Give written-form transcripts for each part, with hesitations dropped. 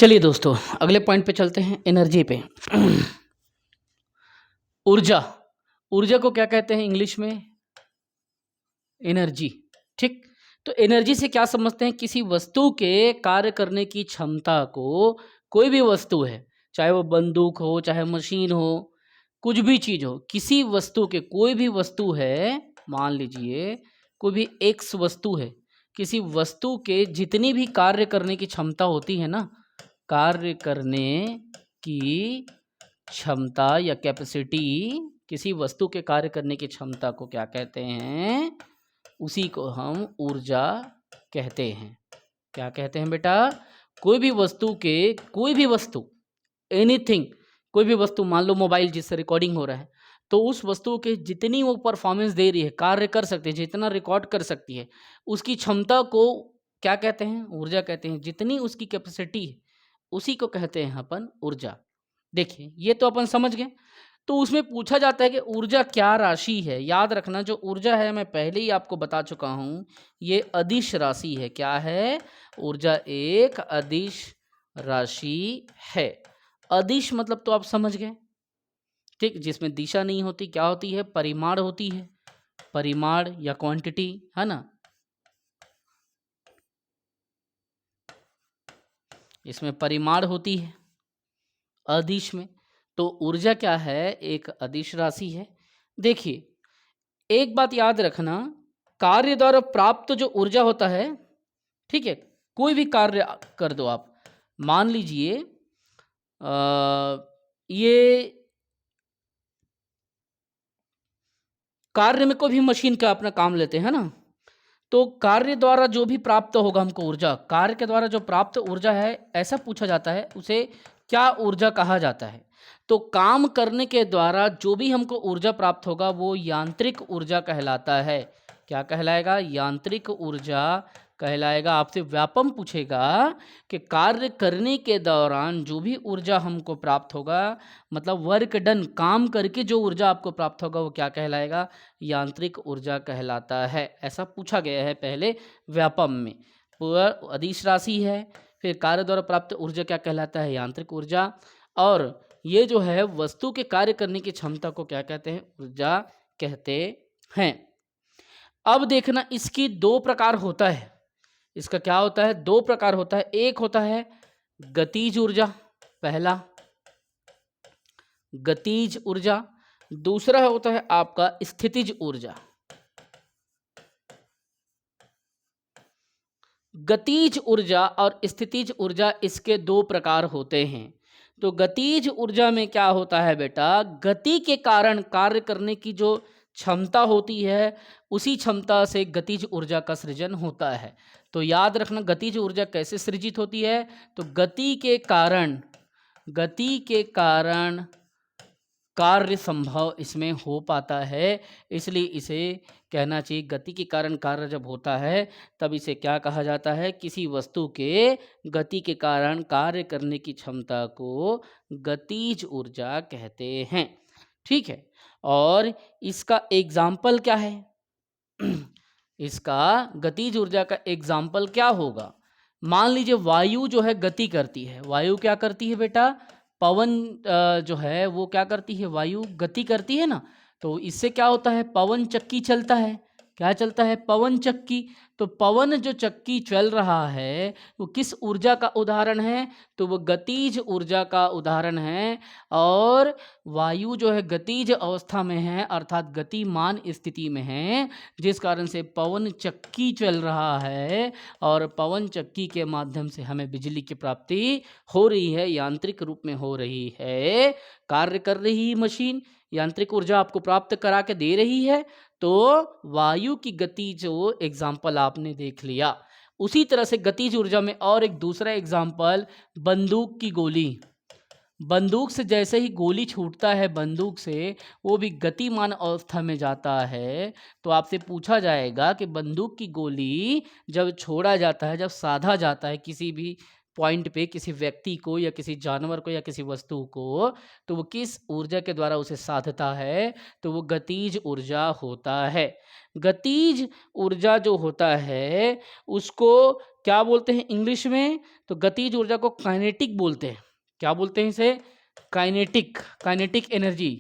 चलिए दोस्तों, अगले पॉइंट पे चलते हैं, एनर्जी पे। ऊर्जा, ऊर्जा को क्या कहते हैं इंग्लिश में? एनर्जी। ठीक, तो एनर्जी से क्या समझते हैं? किसी वस्तु के कार्य करने की क्षमता को, कोई भी वस्तु है, चाहे वो बंदूक हो, चाहे मशीन हो, कुछ भी चीज हो, किसी वस्तु के, कोई भी वस्तु है, मान लीजिए कोई भी एक्स वस्तु है, किसी वस्तु के जितनी भी कार्य करने की क्षमता होती है ना, कार्य करने की क्षमता या कैपेसिटी, किसी वस्तु के कार्य करने की क्षमता को क्या कहते हैं? उसी को हम ऊर्जा कहते हैं। क्या कहते हैं बेटा? कोई भी वस्तु के, कोई भी वस्तु, एनीथिंग, कोई भी वस्तु, मान लो मोबाइल जिससे रिकॉर्डिंग हो रहा है, तो उस वस्तु के जितनी वो परफॉर्मेंस दे रही है, कार्य कर सकती है, जितना रिकॉर्ड कर सकती है, उसकी क्षमता को क्या कहते हैं? ऊर्जा कहते हैं। जितनी उसकी कैपेसिटी है, उसी को कहते हैं अपन ऊर्जा। देखिए, ये तो अपन समझ गए। तो उसमें पूछा जाता है कि ऊर्जा क्या राशि है। याद रखना, जो ऊर्जा है, मैं पहले ही आपको बता चुका हूँ, ये अदिश राशि है। क्या है? ऊर्जा एक अदिश राशि है। अदिश मतलब तो आप समझ गए, ठीक, जिसमें दिशा नहीं होती, क्या होती है? परिमाण होती है, परिमाण या क्वांटिटी, है ना। इसमें परिमाण होती है अदिश में। तो ऊर्जा क्या है? एक अदिश राशि है। देखिए, एक बात याद रखना, कार्य द्वारा प्राप्त जो ऊर्जा होता है, ठीक है, कोई भी कार्य कर दो आप, मान लीजिए ये कार्य में कोई भी मशीन का अपना काम लेते हैं ना, तो कार्य द्वारा जो भी प्राप्त होगा हमको ऊर्जा, कार्य के द्वारा जो प्राप्त ऊर्जा है, ऐसा पूछा जाता है, उसे क्या ऊर्जा कहा जाता है? तो काम करने के द्वारा जो भी हमको ऊर्जा प्राप्त होगा, वो यांत्रिक ऊर्जा कहलाता है। क्या कहलाएगा? यांत्रिक ऊर्जा कहलाएगा। आपसे व्यापम पूछेगा कि कार्य करने के दौरान जो भी ऊर्जा हमको प्राप्त होगा, मतलब वर्क डन, काम करके जो ऊर्जा आपको प्राप्त होगा, वो क्या कहलाएगा? यांत्रिक ऊर्जा कहलाता है। ऐसा पूछा गया है पहले व्यापम में। पूरा अदिश राशि है, फिर कार्य द्वारा प्राप्त ऊर्जा क्या कहलाता है? यांत्रिक ऊर्जा। और ये जो है वस्तु के कार्य करने की क्षमता को क्या कहते हैं? ऊर्जा कहते हैं। अब देखना, इसकी दो प्रकार होता है। इसका क्या होता है? दो प्रकार होता है। एक होता है गतिज ऊर्जा, पहला गतिज ऊर्जा, दूसरा होता है आपका स्थितिज ऊर्जा। गतिज ऊर्जा और स्थितिज ऊर्जा, इसके दो प्रकार होते हैं। तो गतिज ऊर्जा में क्या होता है बेटा? गति के कारण कार्य करने की जो क्षमता होती है, उसी क्षमता से गतिज ऊर्जा का सृजन होता है। तो याद रखना, गतिज ऊर्जा कैसे सृजित होती है? तो गति के कारण, गति के कारण कार्य संभव इसमें हो पाता है, इसलिए इसे कहना चाहिए, गति के कारण कार्य जब होता है, तब इसे क्या कहा जाता है? किसी वस्तु के गति के कारण कार्य करने की क्षमता को गतिज ऊर्जा कहते हैं। ठीक है, और इसका एग्जाम्पल क्या है? इसका गतिज ऊर्जा का एग्जाम्पल क्या होगा? मान लीजिए वायु जो है गति करती है। वायु क्या करती है बेटा? पवन जो है वो क्या करती है? वायु गति करती है ना। तो इससे क्या होता है? पवन चक्की चलता है। क्या चलता है? पवन चक्की। तो पवन जो चक्की चल रहा है, वो किस ऊर्जा का उदाहरण है? तो वो गतिज ऊर्जा का उदाहरण है। और वायु जो है गतिज अवस्था में है, अर्थात गतिमान स्थिति में है, जिस कारण से पवन चक्की चल रहा है, और पवन चक्की के माध्यम से हमें बिजली की प्राप्ति हो रही है, यांत्रिक रूप में हो रही है। कार्य कर रही मशीन यांत्रिक ऊर्जा आपको प्राप्त करा के दे रही है। तो वायु की गति जो एग्जाम्पल आपने देख लिया, उसी तरह से गतिज ऊर्जा में और एक दूसरा एग्जाम्पल, बंदूक की गोली। बंदूक से जैसे ही गोली छूटता है बंदूक से, वो भी गतिमान अवस्था में जाता है। तो आपसे पूछा जाएगा कि बंदूक की गोली जब छोड़ा जाता है, जब साधा जाता है किसी भी पॉइंट पे, किसी व्यक्ति को या किसी जानवर को या किसी वस्तु को, तो वो किस ऊर्जा के द्वारा उसे साधता है? तो वो गतिज ऊर्जा होता है। गतिज ऊर्जा जो होता है, उसको क्या बोलते हैं इंग्लिश में? तो गतिज ऊर्जा को काइनेटिक बोलते हैं। क्या बोलते हैं इसे? Kinetic, kinetic energy.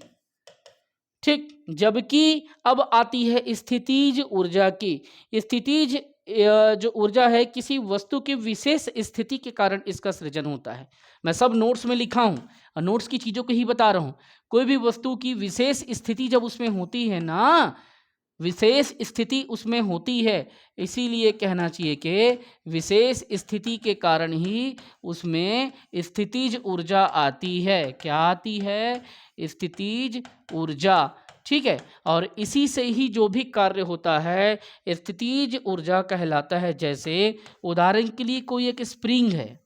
ठीक, जबकि अब आती है स्थितिज ऊर्जा की। स्थितिज जो ऊर्जा है किसी वस्तु की विशेष स्थिति के कारण इसका सृजन होता है। मैं सब नोट्स में लिखा हूँ और नोट्स की चीज़ों को ही बता रहा हूँ। कोई भी वस्तु की विशेष स्थिति जब उसमें होती है ना, विशेष स्थिति उसमें होती है, इसीलिए कहना चाहिए कि विशेष स्थिति के कारण ही उसमें स्थितिज ऊर्जा आती है। क्या आती है? स्थितिज ऊर्जा। ठीक है, और इसी से ही जो भी कार्य होता है स्थितिज ऊर्जा कहलाता है। जैसे उदाहरण के लिए कोई एक स्प्रिंग है,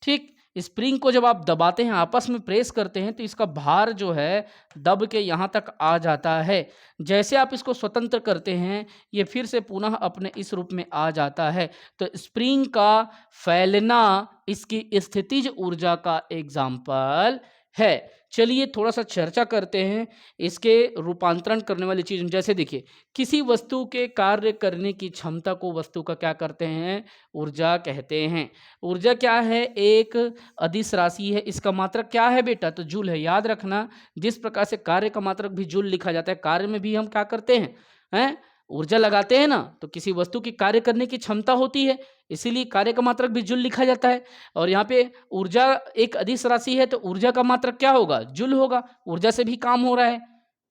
ठीक, स्प्रिंग को जब आप दबाते हैं, आपस में प्रेस करते हैं, तो इसका भार जो है दब के यहाँ तक आ जाता है। जैसे आप इसको स्वतंत्र करते हैं, ये फिर से पुनः अपने इस रूप में आ जाता है। तो स्प्रिंग का फैलना इसकी स्थितिज ऊर्जा का एग्जाम्पल है। चलिए थोड़ा सा चर्चा करते हैं इसके रूपांतरण करने वाली चीज़। जैसे देखिए, किसी वस्तु के कार्य करने की क्षमता को वस्तु का क्या करते हैं? ऊर्जा कहते हैं। ऊर्जा क्या है? एक अदिश राशि है। इसका मात्रक क्या है बेटा? तो जूल है। याद रखना, जिस प्रकार से कार्य का मात्रक भी जूल लिखा जाता है, कार्य में भी हम क्या करते हैं? ऊर्जा लगाते हैं ना, तो किसी वस्तु की कार्य करने की क्षमता होती है, इसीलिए कार्य का मात्रक भी जूल लिखा जाता है। और यहाँ पे ऊर्जा एक अदिश राशि है, तो ऊर्जा का मात्रक क्या होगा? जूल होगा। ऊर्जा से भी काम हो रहा है,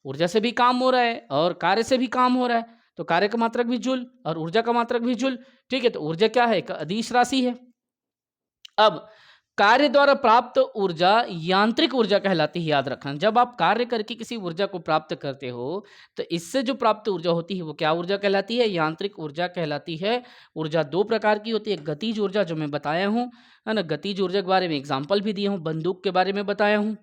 ऊर्जा से भी काम हो रहा है और कार्य से भी काम हो रहा है, तो कार्य का मात्रक भी जूल और ऊर्जा का मात्रक भी जूल। ठीक है, तो ऊर्जा क्या है? एक अदिश राशि है। अब कार्य द्वारा प्राप्त ऊर्जा यांत्रिक ऊर्जा कहलाती है। याद रखना, जब आप कार्य करके किसी ऊर्जा को प्राप्त करते हो, तो इससे जो प्राप्त ऊर्जा होती है वो क्या ऊर्जा कहलाती है? यांत्रिक ऊर्जा कहलाती है। ऊर्जा दो प्रकार की होती है। गतिज ऊर्जा जो मैं बताया हूँ, है ना, गतिज ऊर्जा के बारे में एग्जाम्पल भी दिया हूँ, बंदूक के बारे में बताया हूँ,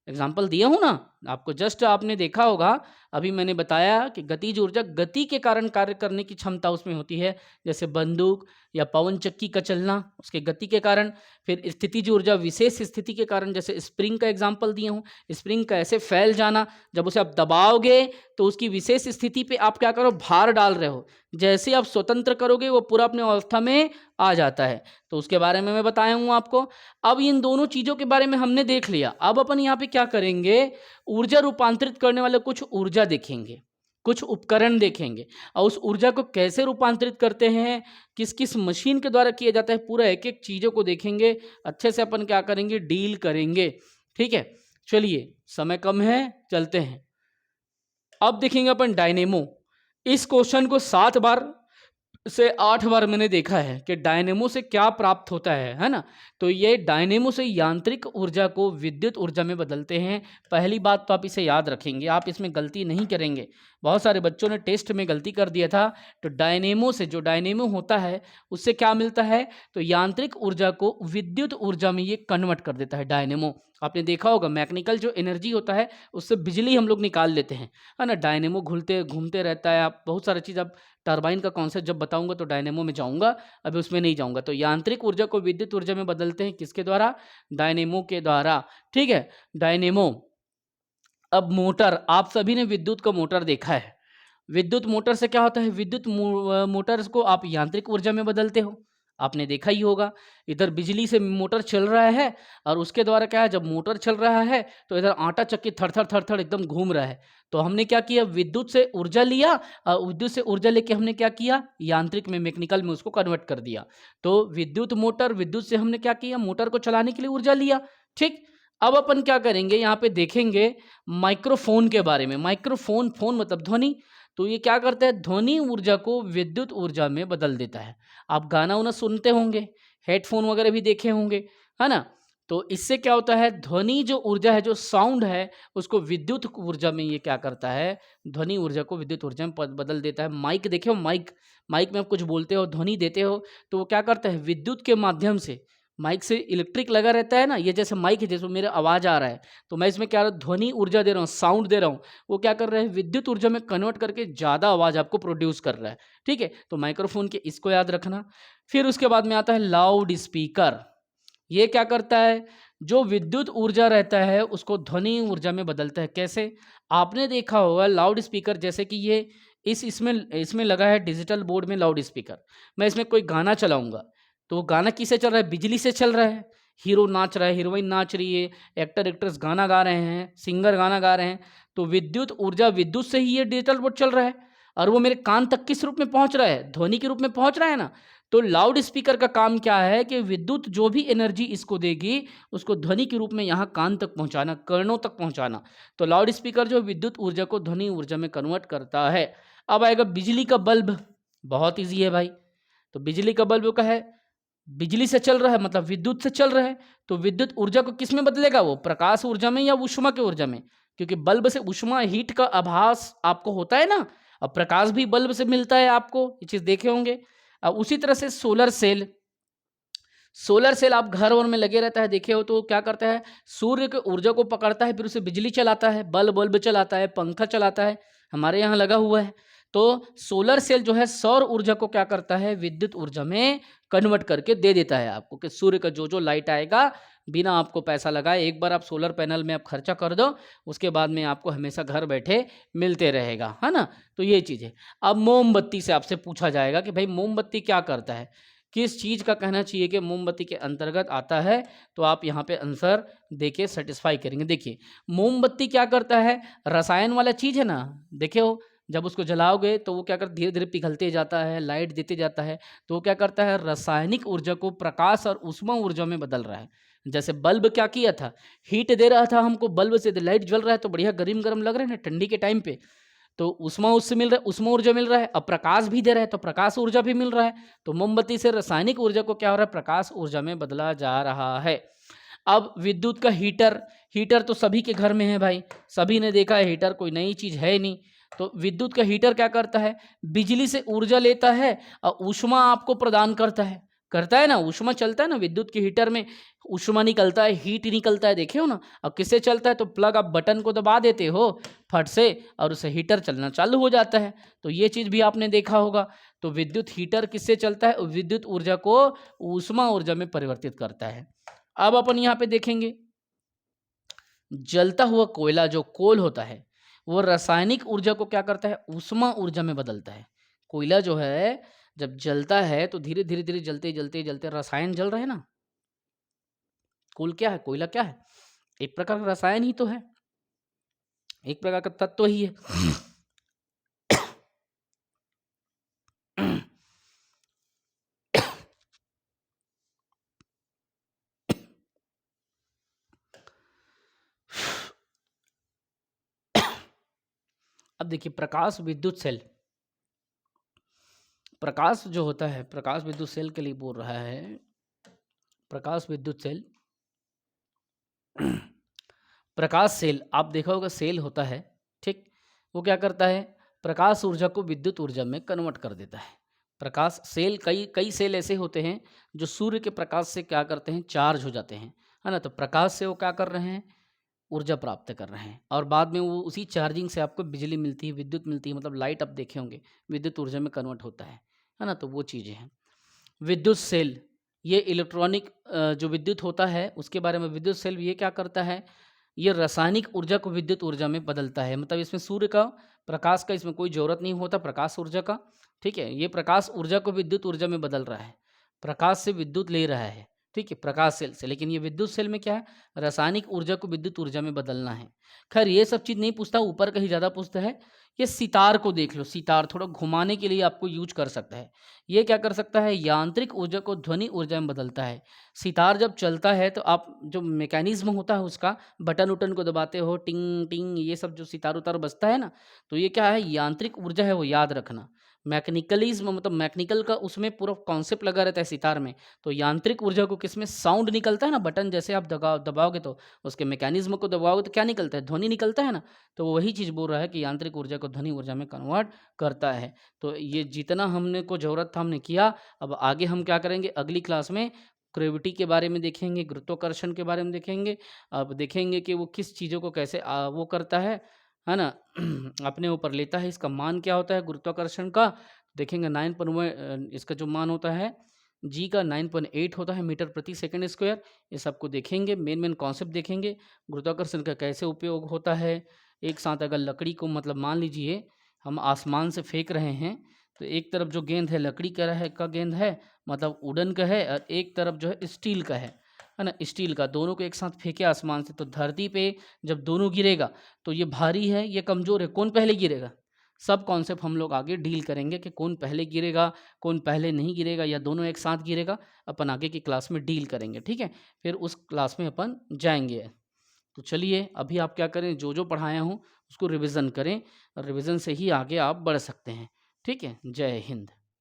एग्जाम्पल दिया हूँ ना आपको। जस्ट आपने देखा होगा, अभी मैंने बताया कि गतिज ऊर्जा गति के कारण कार्य करने की क्षमता उसमें होती है, जैसे बंदूक या पवन चक्की का चलना उसके गति के कारण। फिर स्थितिज ऊर्जा विशेष स्थिति के कारण, जैसे स्प्रिंग का एग्जाम्पल दिया हूँ, स्प्रिंग का ऐसे फैल जाना, जब उसे आप दबाओगे तो उसकी विशेष स्थिति पे आप क्या करो? भार डाल रहे हो, जैसे आप स्वतंत्र करोगे वो पूरा अपने अवस्था में आ जाता है। तो उसके बारे में मैं बताया हूँ आपको। अब इन दोनों चीज़ों के बारे में हमने देख लिया। अब अपन यहाँ पे क्या करेंगे? ऊर्जा रूपांतरित करने वाले कुछ ऊर्जा देखेंगे, कुछ उपकरण देखेंगे, और उस ऊर्जा को कैसे रूपांतरित करते हैं, किस किस मशीन के द्वारा किया जाता है, पूरा एक एक चीज़ों को देखेंगे। अच्छे से अपन क्या करेंगे? डील करेंगे। ठीक है, चलिए समय कम है, चलते हैं। अब देखेंगे अपन डायनेमो। इस क्वेश्चन को 7 बार से 8 बार मैंने देखा है कि डायनेमो से क्या प्राप्त होता है ना। तो ये डायनेमो से यांत्रिक ऊर्जा को विद्युत ऊर्जा में बदलते हैं। पहली बात तो आप इसे याद रखेंगे, आप इसमें गलती नहीं करेंगे। बहुत सारे बच्चों ने टेस्ट में गलती कर दिया था। तो डायनेमो से, जो डायनेमो होता है उससे क्या मिलता है? तो यांत्रिक ऊर्जा को विद्युत ऊर्जा में ये कन्वर्ट कर देता है डायनेमो। आपने देखा होगा, मैकेनिकल जो एनर्जी होता है उससे बिजली हम लोग निकाल लेते हैं, है ना। डायनेमो घूमते घूमते रहता है। आप बहुत सारी चीज़, अब टरबाइन का कॉन्सेप्ट जब बताऊंगा तो डायनेमो में जाऊंगा, अभी उसमें नहीं जाऊंगा। तो यांत्रिक ऊर्जा को विद्युत ऊर्जा में बदलते हैं, किसके द्वारा? डायनेमो के द्वारा। ठीक है, डायनेमो। अब मोटर, आप सभी ने विद्युत का मोटर देखा है। विद्युत मोटर से क्या होता है? विद्युत मोटर्स को आप यांत्रिक ऊर्जा में बदलते हो, आपने देखा ही होगा। इधर बिजली से मोटर चल रहा है और उसके द्वारा क्या है, जब मोटर चल रहा है तो इधर आटा चक्की थर थर थर एकदम घूम रहा है। तो हमने क्या किया? विद्युत से ऊर्जा लिया और विद्युत से ऊर्जा लेके हमने क्या किया? यांत्रिक में, मैकेनिकल में उसको कन्वर्ट कर दिया। तो विद्युत मोटर, विद्युत से हमने क्या किया? मोटर को चलाने के लिए ऊर्जा लिया। ठीक, अब अपन क्या करेंगे? यहाँ पे देखेंगे माइक्रोफोन के बारे में। माइक्रोफोन, फोन मतलब ध्वनि। तो ये क्या करता है? ध्वनि ऊर्जा को विद्युत ऊर्जा में बदल देता है। आप गाना उना सुनते होंगे, हेडफोन वगैरह भी देखे होंगे, है ना। तो इससे क्या होता है? ध्वनि जो ऊर्जा है, जो साउंड है, उसको विद्युत ऊर्जा में ये क्या करता है? ध्वनि ऊर्जा को विद्युत ऊर्जा में बदल देता है। माइक देखे हो? माइक, माइक में आप कुछ बोलते हो, ध्वनि देते हो, तो वो क्या करता है? विद्युत के माध्यम से, माइक से इलेक्ट्रिक लगा रहता है ना, ये जैसे माइक है, जैसे मेरा आवाज़ आ रहा है तो मैं इसमें क्या ध्वनि ऊर्जा दे रहा हूँ, साउंड दे रहा हूँ, वो क्या कर रहा है? विद्युत ऊर्जा में कन्वर्ट करके ज़्यादा आवाज़ आपको प्रोड्यूस कर रहा है। ठीक है, तो माइक्रोफोन के इसको याद रखना। फिर उसके बाद में आता है लाउड स्पीकर। ये क्या करता है? जो विद्युत ऊर्जा रहता है उसको ध्वनि ऊर्जा में बदलता है। कैसे? आपने देखा होगा लाउड स्पीकर, जैसे कि ये इसमें इसमें लगा है डिजिटल बोर्ड में लाउड स्पीकर। मैं इसमें कोई गाना चलाऊंगा तो वो गाना किससे चल रहा है? बिजली से चल रहा है। हीरो नाच रहा है, हीरोइन नाच रही है, एक्टर एक्ट्रेस गाना गा रहे हैं, सिंगर गाना गा रहे हैं, तो विद्युत ऊर्जा, विद्युत से ही ये डिजिटल बोर्ड चल रहा है। और वो मेरे कान तक किस रूप में पहुंच रहा है? ध्वनि के रूप में पहुंच रहा है ना। तो लाउड स्पीकर का काम क्या है कि विद्युत जो भी एनर्जी इसको देगी उसको ध्वनि के रूप में यहाँ कान तक पहुँचाना, कर्णों तक पहुँचाना। तो लाउड स्पीकर जो विद्युत ऊर्जा को ध्वनि ऊर्जा में कन्वर्ट करता है। अब आएगा बिजली का बल्ब। बहुत ईजी है भाई। तो बिजली का बल्ब का है, बिजली से चल रहा है मतलब विद्युत से चल रहा है, तो विद्युत ऊर्जा को किस में बदलेगा? वो प्रकाश ऊर्जा में या ऊष्मा के ऊर्जा में, क्योंकि बल्ब से ऊष्मा हीट का आभास आपको होता है ना। अब प्रकाश भी बल्ब से मिलता है आपको, ये चीज देखे होंगे। अब उसी तरह से सोलर सेल, सोलर सेल आप घर और में लगे रहता है, देखे हो तो क्या करता है? सूर्य के ऊर्जा को पकड़ता है, फिर उसे बिजली चलाता है, बल्ब चलाता है, पंखा चलाता है, हमारे यहाँ लगा हुआ है। तो सोलर सेल जो है सौर ऊर्जा को क्या करता है? विद्युत ऊर्जा में कन्वर्ट करके दे देता है आपको, कि सूर्य का जो जो लाइट आएगा बिना आपको पैसा लगाए, एक बार आप सोलर पैनल में आप खर्चा कर दो, उसके बाद में आपको हमेशा घर बैठे मिलते रहेगा, है ना। तो ये चीज़ है। अब मोमबत्ती से आपसे पूछा जाएगा कि भाई मोमबत्ती क्या करता है, किस चीज़ का कहना चाहिए कि मोमबत्ती के अंतर्गत आता है, तो आप यहाँ पे आंसर देके सेटिस्फाई करेंगे। देखिए मोमबत्ती क्या करता है, रसायन वाला चीज़ है ना, देखे हो जब उसको जलाओगे तो वो क्या करता है? धीरे धीरे पिघलते जाता है, लाइट देते जाता है, तो वो क्या करता है? रासायनिक ऊर्जा को प्रकाश और ऊष्मा ऊर्जा में बदल रहा है। जैसे बल्ब क्या किया था? हीट दे रहा था हमको, बल्ब से लाइट जल रहा है तो बढ़िया गर्म गर्म लग रहा है ना ठंडी के टाइम पे, तो उष्मा उससे मिल रहा है, उष्मा ऊर्जा मिल रहा है। अब प्रकाश भी दे रहा है तो प्रकाश ऊर्जा भी मिल रहा है। तो मोमबत्ती से रासायनिक ऊर्जा को क्या हो रहा है? प्रकाश ऊर्जा में बदला जा रहा है। अब विद्युत का हीटर, हीटर तो सभी के घर में है भाई, सभी ने देखा है हीटर, कोई नई चीज है नहीं। तो विद्युत का हीटर क्या करता है? बिजली से ऊर्जा लेता है और ऊष्मा आपको प्रदान करता है ना। ऊष्मा चलता है ना विद्युत के हीटर में, ऊष्मा निकलता है, हीट निकलता है, देखे हो ना। अब किससे चलता है? तो प्लग आप बटन को दबा देते हो फट से और उससे हीटर चलना चालू हो जाता है। तो ये चीज़ भी आपने देखा होगा। तो विद्युत हीटर किससे चलता है? विद्युत ऊर्जा को ऊष्मा ऊर्जा में परिवर्तित करता है। अब अपन यहाँ पे देखेंगे जलता हुआ कोयला, जो कोल होता है, वो रासायनिक ऊर्जा को क्या करता है? ऊष्मा ऊर्जा में बदलता है। कोयला जो है जब जलता है तो धीरे धीरे धीरे जलते जलते जलते रसायन जल रहे हैं ना। कोल क्या है? कोयला क्या है? एक प्रकार का रसायन ही तो है, एक प्रकार का तत्व ही है। अब देखिए प्रकाश विद्युत सेल, प्रकाश जो होता है, प्रकाश विद्युत सेल के लिए बोल रहा है। प्रकाश विद्युत सेल प्रकाश सेल, आप देखा होगा सेल होता है, ठीक। वो क्या करता है? प्रकाश ऊर्जा को विद्युत ऊर्जा में कन्वर्ट कर देता है। प्रकाश सेल, कई कई सेल ऐसे होते हैं जो सूर्य के प्रकाश से क्या करते हैं? चार्ज हो जाते हैं, है ना। तो प्रकाश से वो क्या कर रहे हैं? ऊर्जा प्राप्त कर रहे हैं, और बाद में वो उसी चार्जिंग से आपको बिजली मिलती है, विद्युत मिलती है, मतलब लाइट आप देखे होंगे विद्युत ऊर्जा में कन्वर्ट होता है ना। तो वो चीज़ें हैं। विद्युत सेल, ये इलेक्ट्रॉनिक जो विद्युत होता है उसके बारे में। विद्युत सेल ये क्या करता है? ये रासायनिक ऊर्जा को विद्युत ऊर्जा में बदलता है, मतलब इसमें सूर्य का प्रकाश का इसमें कोई ज़रूरत नहीं होता, प्रकाश ऊर्जा का, ठीक है। ये प्रकाश ऊर्जा को विद्युत ऊर्जा में बदल रहा है, प्रकाश से विद्युत ले रहा है, ठीक है, प्रकाश सेल से। लेकिन ये विद्युत सेल में क्या है? रासायनिक ऊर्जा को विद्युत ऊर्जा में बदलना है। खैर ये सब चीज़ नहीं पूछता, ऊपर का ही ज़्यादा पूछता है। ये सितार को देख लो, सितार थोड़ा घुमाने के लिए आपको यूज कर सकता है। ये क्या कर सकता है? यांत्रिक ऊर्जा को ध्वनि ऊर्जा में बदलता है। सितार जब चलता है तो आप जो मैकेनिज्म होता है उसका, बटन उटन को दबाते हो, टिंग टिंग ये सब जो सितार उतार बजता है ना, तो ये क्या है? यांत्रिक ऊर्जा है, वो याद रखना। मैकेनिकलिज्म मतलब मैकेनिकल का उसमें पूरा कॉन्सेप्ट लगा रहता है सितार में। तो यांत्रिक ऊर्जा को किसमें? साउंड निकलता है ना, बटन जैसे आप दबाओगे तो उसके मैकेनिज्म को दबाओगे तो क्या निकलता है? ध्वनि निकलता है ना। तो वही चीज़ बोल रहा है कि यांत्रिक ऊर्जा को ध्वनि ऊर्जा में कन्वर्ट करता है। तो ये जितना हमने को ज़रूरत था हमने किया। अब आगे हम क्या करेंगे? अगली क्लास में ग्रेविटी के बारे में देखेंगे, गुरुत्वाकर्षण के बारे में देखेंगे। अब देखेंगे कि वो किस चीज़ों को कैसे वो करता है ना, अपने ऊपर लेता है, इसका मान क्या होता है गुरुत्वाकर्षण का। देखेंगे 9 इसका जो मान होता है जी का 9.8 होता है मीटर प्रति सेकंड स्क्वायर। ये सबको देखेंगे, मेन मेन कॉन्सेप्ट देखेंगे, गुरुत्वाकर्षण का कैसे उपयोग होता है। एक साथ अगर लकड़ी को मतलब मान लीजिए हम आसमान से फेंक रहे हैं, तो एक तरफ जो गेंद है लकड़ी का गेंद है, मतलब वुडन का है, और एक तरफ जो है स्टील का है ना, स्टील का। दोनों को एक साथ फेंके आसमान से, तो धरती पे जब दोनों गिरेगा तो ये भारी है, ये कमज़ोर है, कौन पहले गिरेगा? सब कॉन्सेप्ट हम लोग आगे डील करेंगे कि कौन पहले गिरेगा, कौन पहले नहीं गिरेगा, या दोनों एक साथ गिरेगा, अपन आगे की क्लास में डील करेंगे, ठीक है? फिर उस क्लास में अपन जाएँगे। तो चलिए अभी आप क्या करें, जो पढ़ाया हूँ उसको रिविज़न करें, और रिविज़न से ही आगे आप बढ़ सकते हैं। ठीक है? जय हिंद।